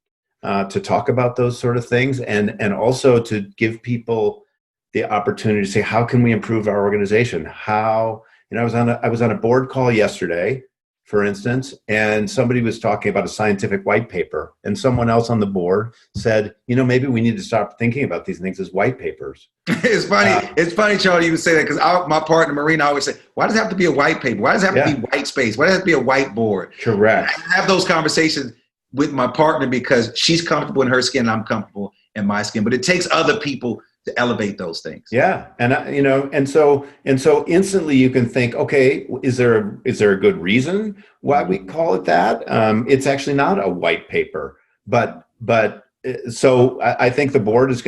Speaker 5: to talk about those sort of things, and also to give people the opportunity to say, how can we improve our organization? How, I was on a board call yesterday, for instance, and somebody was talking about a scientific white paper, and someone else on the board said, maybe we need to stop thinking about these things as white papers.
Speaker 1: It's funny, Charlie, you would say that, because my partner, Marina, always say, why does it have to be a white paper? Why does it have to be white space? Why does it have to be a whiteboard?
Speaker 5: Correct.
Speaker 1: I have those conversations with my partner because she's comfortable in her skin and I'm comfortable in my skin. But it takes other people to elevate those things.
Speaker 5: Yeah. And, and so instantly you can think, okay, is there a good reason why we call it that? It's actually not a white paper, but so I think the board is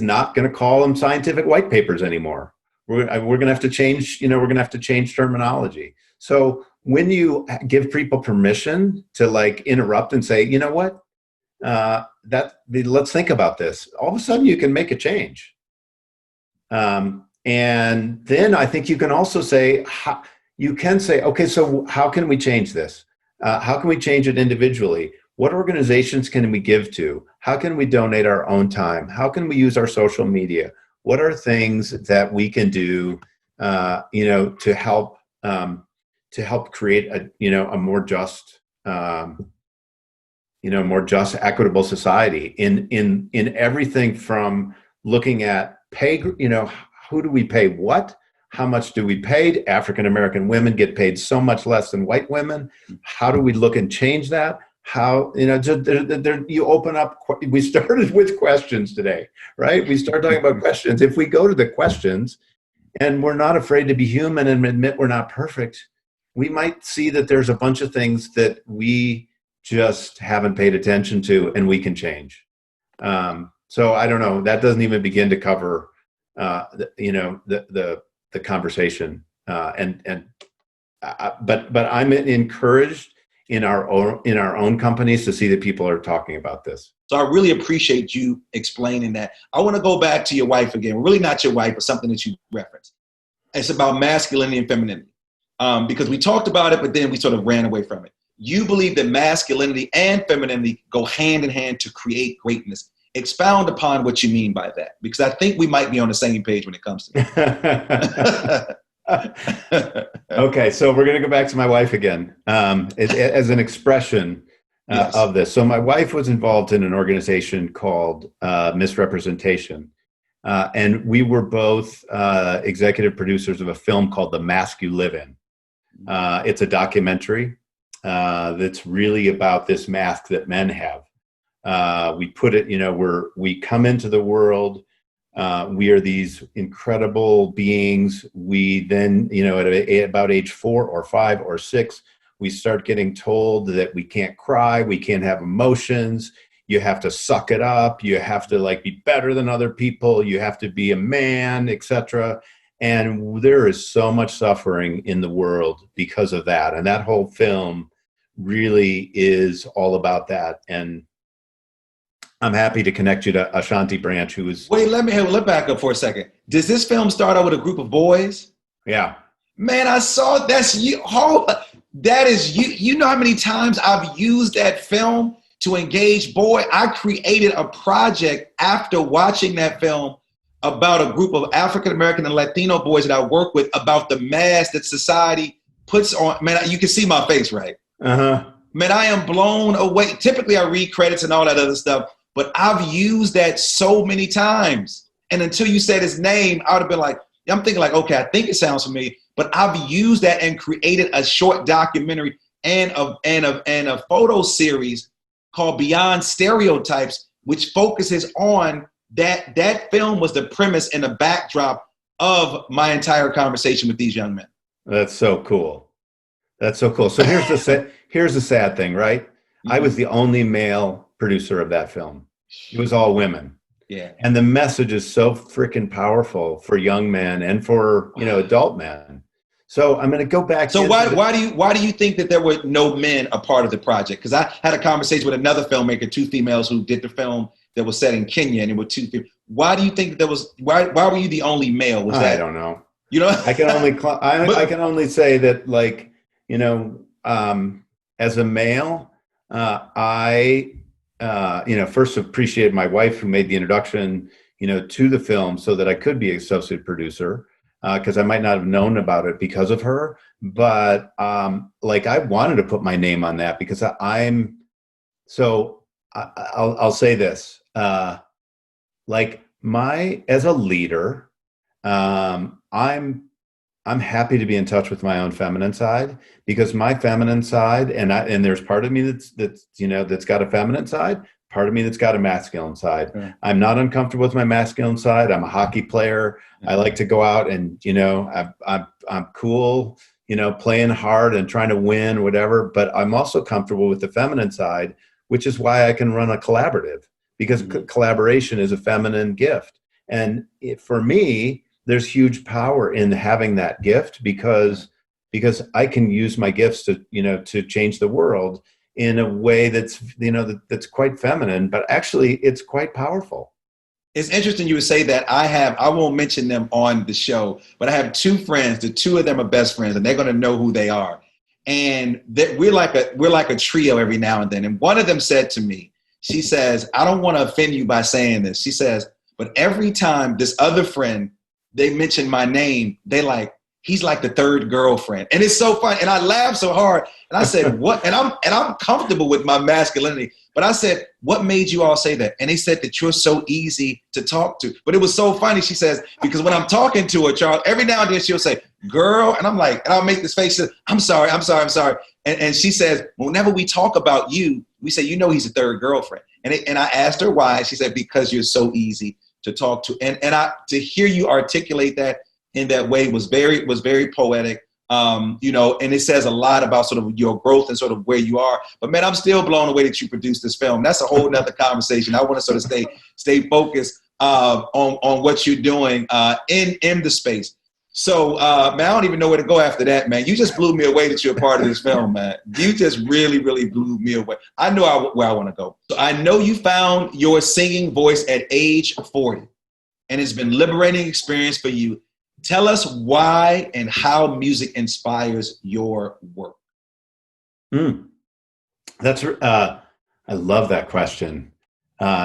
Speaker 5: not going to call them scientific white papers anymore. We're going to have to change, we're going to have to change terminology. So when you give people permission to interrupt and say, you know what, let's think about this, all of a sudden you can make a change. And then I think you can also say, okay, so how can we change this? How can we change it individually? What organizations can we give to? How can we donate our own time? How can we use our social media? What are things that we can do, to help create a more just, more just, equitable society in everything from looking at pay, who do we pay what? How much do we pay? African American women get paid so much less than white women. How do we look and change that? How, you open up, we started with questions today, right? We started talking about questions. If we go to the questions and we're not afraid to be human and admit we're not perfect, we might see that there's a bunch of things that we just haven't paid attention to and we can change. So I don't know, that doesn't even begin to cover, the conversation. But I'm encouraged in our own companies to see that people are talking about this.
Speaker 1: So I really appreciate you explaining that. I want to go back to your wife again. Really not your wife, but something that you referenced. It's about masculinity and femininity. Because we talked about it, but then we sort of ran away from it. You believe that masculinity and femininity go hand in hand to create greatness. Expound upon what you mean by that, because I think we might be on the same page when it comes to that.
Speaker 5: Okay, so we're going to go back to my wife again as an expression of this. So my wife was involved in an organization called Misrepresentation, and we were both executive producers of a film called The Mask You Live In. It's a documentary that's really about this mask that men have. We put it, we come into the world. We are these incredible beings. We then, at about age 4 or 5 or 6, we start getting told that we can't cry, we can't have emotions. You have to suck it up. You have to be better than other people. You have to be a man, etc. And there is so much suffering in the world because of that. And that whole film really is all about that. And I'm happy to connect you to Ashanti Branch, who is...
Speaker 1: Wait, let back up for a second. Does this film start out with a group of boys?
Speaker 5: Yeah.
Speaker 1: Man, I saw that's you. That is you. You know how many times I've used that film to engage boy. I created a project after watching that film about a group of African American and Latino boys that I work with about the mask that society puts on. Man, you can see my face, right?
Speaker 5: Uh-huh.
Speaker 1: Man, I am blown away. Typically, I read credits and all that other stuff. But I've used that so many times. And until you said his name, I would have been I'm thinking okay, I think it sounds familiar. But I've used that and created a short documentary and a photo series called Beyond Stereotypes, which focuses on that. That film was the premise and the backdrop of my entire conversation with these young men.
Speaker 5: That's so cool. So here's the sad thing, right? Mm-hmm. I was the only male producer of that film. It was all women.
Speaker 1: Yeah.
Speaker 5: And the message is so freaking powerful for young men and for, adult men. So I'm going to go back.
Speaker 1: So why do you think that there were no men a part of the project? Because I had a conversation with another filmmaker, 2 females who did the film that was set in Kenya, and it were 2 females. Why do you think that there was, why were you the only male?
Speaker 5: I don't know.
Speaker 1: You know,
Speaker 5: I can only I can only say that, like, as a male, I first appreciate my wife who made the introduction, to the film so that I could be associate producer, because I might not have known about it because of her. But like, I wanted to put my name on that because I'll say this, like, as a leader, I'm happy to be in touch with my own feminine side, because my feminine side, and there's part of me that's got a feminine side, part of me that's got a masculine side.
Speaker 1: Yeah.
Speaker 5: I'm not uncomfortable with my masculine side. I'm a hockey player. I like to go out and, I'm cool, playing hard and trying to win, whatever. But I'm also comfortable with the feminine side, which is why I can run a collaborative, because collaboration is a feminine gift. And for me, there's huge power in having that gift, because I can use my gifts to change the world in a way that's quite feminine, but actually it's quite powerful.
Speaker 1: It's interesting you would say that. I won't mention them on the show, but I have two friends. The two of them are best friends, and they're going to know who they are. And we're like a trio every now and then. And one of them said to me, she says, I don't want to offend you by saying this. She says, but every time this other friend, they mention my name, they like, he's like the third girlfriend. And it's so fun. And I laughed so hard. And I said, what? And I'm comfortable with my masculinity. But I said, what made you all say that? And they said that you're so easy to talk to. But it was so funny. She says, because when I'm talking to her, Charles, every now and then she'll say, girl. And I'm like, and I'll make this face. I'm sorry. And she says, whenever we talk about you, we say, he's a third girlfriend. And I asked her why. She said, because you're so easy to talk to. And to hear you articulate that in that way was very poetic. And it says a lot about sort of your growth and sort of where you are. But man, I'm still blown away that you produced this film. That's a whole nother conversation. I want to sort of stay focused on what you're doing in the space. So man, I don't even know where to go after that, man. You just blew me away that you're a part of this film, man. You just really, really blew me away. I know where I want to go. So I know you found your singing voice at age 40, and it's been a liberating experience for you. Tell us why and how music inspires your work.
Speaker 5: That's I love that question.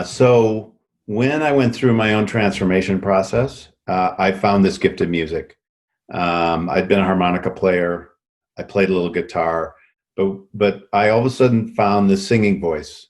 Speaker 5: So when I went through my own transformation process, I found this gift of music. I'd been a harmonica player. I played a little guitar, but I all of a sudden found this singing voice.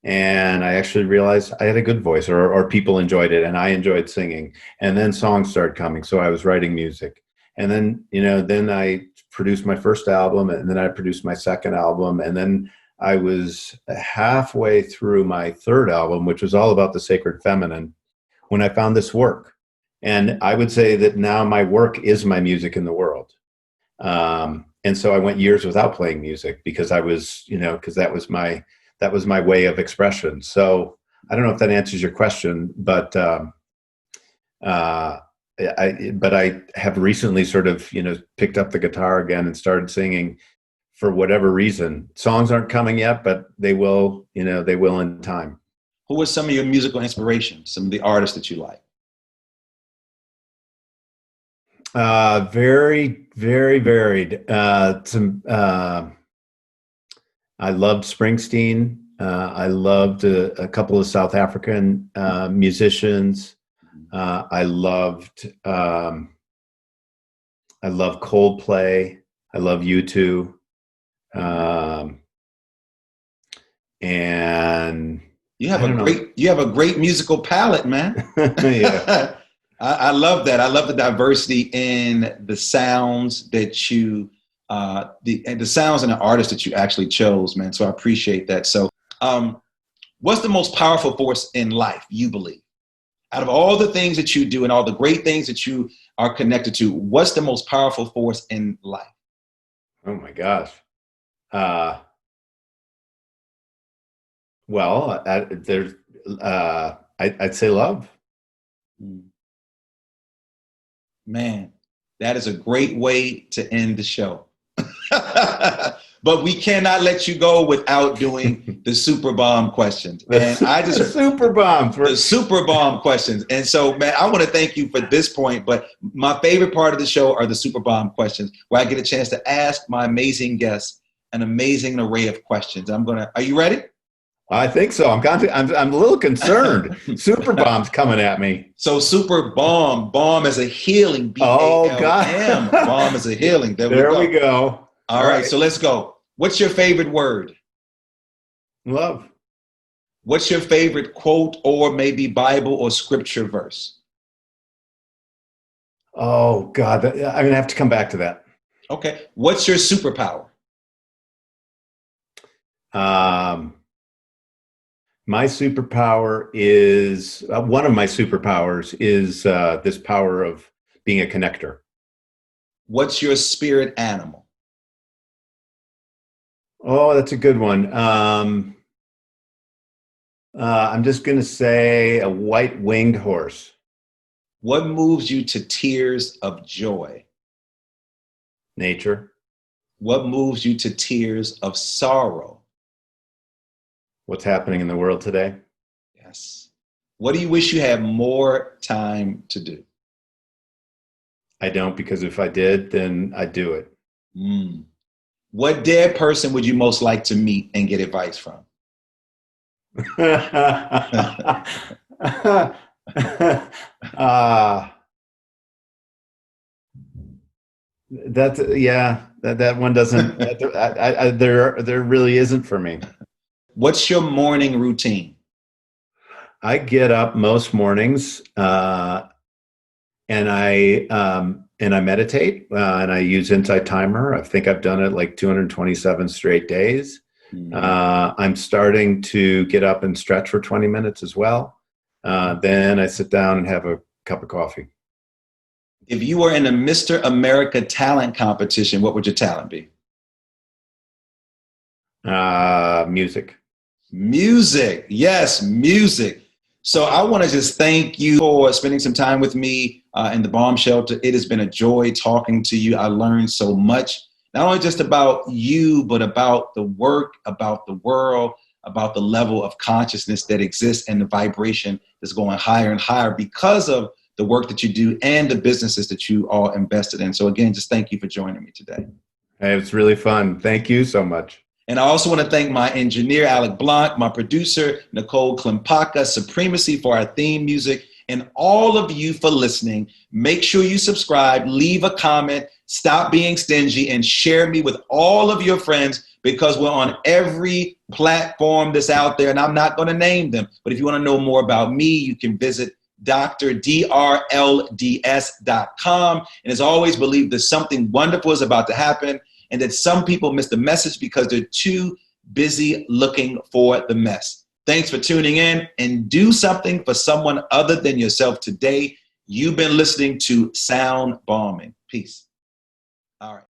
Speaker 5: And I actually realized I had a good voice, or people enjoyed it, and I enjoyed singing. And then songs started coming, so I was writing music. And then, then I produced my first album, and then I produced my second album, and then I was halfway through my third album, which was all about the sacred feminine, when I found this work. And I would say that now my work is my music in the world. And so I went years without playing music, because I was, because that was my way of expression. So I don't know if that answers your question, but I have recently sort of, picked up the guitar again and started singing for whatever reason. Songs aren't coming yet, but they will, they will in time.
Speaker 1: Who are some of your musical inspirations? Some of the artists that you like?
Speaker 5: Very, very varied. I loved Springsteen. I loved a couple of South African musicians. I love Coldplay. I love U2. And
Speaker 1: you have a great musical palette, man.
Speaker 5: Yeah.
Speaker 1: I love that. I love the diversity in the sounds that you, the sounds and the artists that you actually chose, man. So I appreciate that. So, what's the most powerful force in life, you believe? Out of all the things that you do and all the great things that you are connected to, what's the most powerful force in life?
Speaker 5: Oh my gosh. Well, I'd say love.
Speaker 1: Man, that is a great way to end the show. But we cannot let you go without doing the super bomb questions. And
Speaker 5: the super bombs.
Speaker 1: The super bomb questions. And so, man, I want to thank you for this point. But my favorite part of the show are the super bomb questions, where I get a chance to ask my amazing guests an amazing array of questions. Are you ready?
Speaker 5: I think so. I'm a little concerned. Super bomb's coming at me.
Speaker 1: So super bomb as a healing.
Speaker 5: B-A-L-M. Oh, God.
Speaker 1: Bomb as a healing.
Speaker 5: There we go.
Speaker 1: All right, so let's go. What's your favorite word?
Speaker 5: Love.
Speaker 1: What's your favorite quote or maybe Bible or scripture verse?
Speaker 5: Oh, God. I'm going to have to come back to that.
Speaker 1: Okay. What's your superpower?
Speaker 5: My superpower is, one of my superpowers is this power of being a connector.
Speaker 1: What's your spirit animal?
Speaker 5: Oh, that's a good one. I'm just going to say a white-winged horse.
Speaker 1: What moves you to tears of joy?
Speaker 5: Nature.
Speaker 1: What moves you to tears of sorrow?
Speaker 5: What's happening in the world today?
Speaker 1: Yes. What do you wish you had more time to do?
Speaker 5: I don't, because if I did, then I'd do it.
Speaker 1: What dead person would you most like to meet and get advice from?
Speaker 5: That one doesn't. There really isn't for me.
Speaker 1: What's your morning routine?
Speaker 5: I get up most mornings, and I meditate, and I use Insight Timer. I think I've done it like 227 straight days. I'm starting to get up and stretch for 20 minutes as well. Then I sit down and have a cup of coffee.
Speaker 1: If you were in a Mr. America talent competition, what would your talent be?
Speaker 5: Music.
Speaker 1: Music. Yes, music. So I want to just thank you for spending some time with me in the bomb shelter. It has been a joy talking to you. I learned so much, not only just about you, but about the work, about the world, about the level of consciousness that exists and the vibration that's going higher and higher because of the work that you do and the businesses that you all invested in. So again, just thank you for joining me today.
Speaker 5: Hey, it was really fun. Thank you so much.
Speaker 1: And I also want to thank my engineer, Alec Blanc, my producer, Nicole Klimpaka, Supremacy for our theme music, and all of you for listening. Make sure you subscribe, leave a comment, stop being stingy, and share me with all of your friends, because we're on every platform that's out there, and I'm not going to name them. But if you want to know more about me, you can visit drdrlds.com. And as always, believe that something wonderful is about to happen, and that some people miss the message because they're too busy looking for the mess. Thanks for tuning in, and do something for someone other than yourself today. You've been listening to Sound Bombing. Peace. All right.